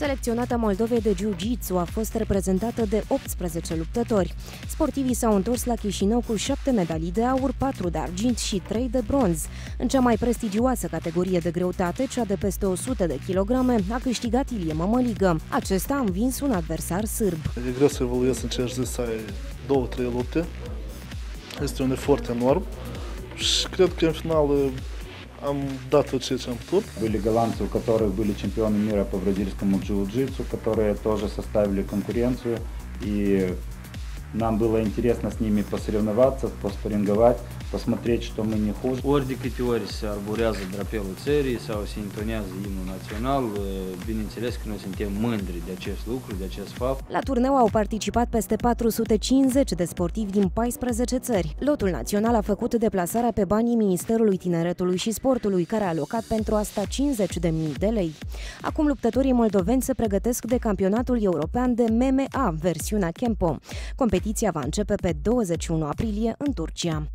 Selecționata Moldovei de Jiu-Jitsu a fost reprezentată de 18 luptători. Sportivii s-au întors la Chișinău cu 7 medalii de aur, 4 de argint și 3 de bronz. În cea mai prestigioasă categorie de greutate, cea de peste 100 de kilograme, a câștigat Ilie Mămăligă. Acesta a învins un adversar sârb. E greu să evoluezi în 5 zile să ai 2-3 lupte. Este un efort enorm și cred că în final am dat tot ce am putut. Были голландцы, у которых были чемпионы мира по бразильскому джиу-джитсу, которые тоже составили конкуренцию. И нам было интересно с nimi посоревноваться, поспарринговать, посмотреть, что мы не хуже. Ori de câte ori se arborează drapelul țării sau se intonează imnul național, bineînțeles că noi suntem mândri de acest lucru, de acest fapt. La turneu au participat peste 450 de sportivi din 14 țări. Lotul național a făcut deplasarea pe banii Ministerului Tineretului și Sportului, care a alocat pentru asta 50.000 de lei. Acum luptătorii moldoveni se pregătesc de campionatul european de MMA, versiunea Kempo. Competiția va începe pe 21 aprilie în Turcia.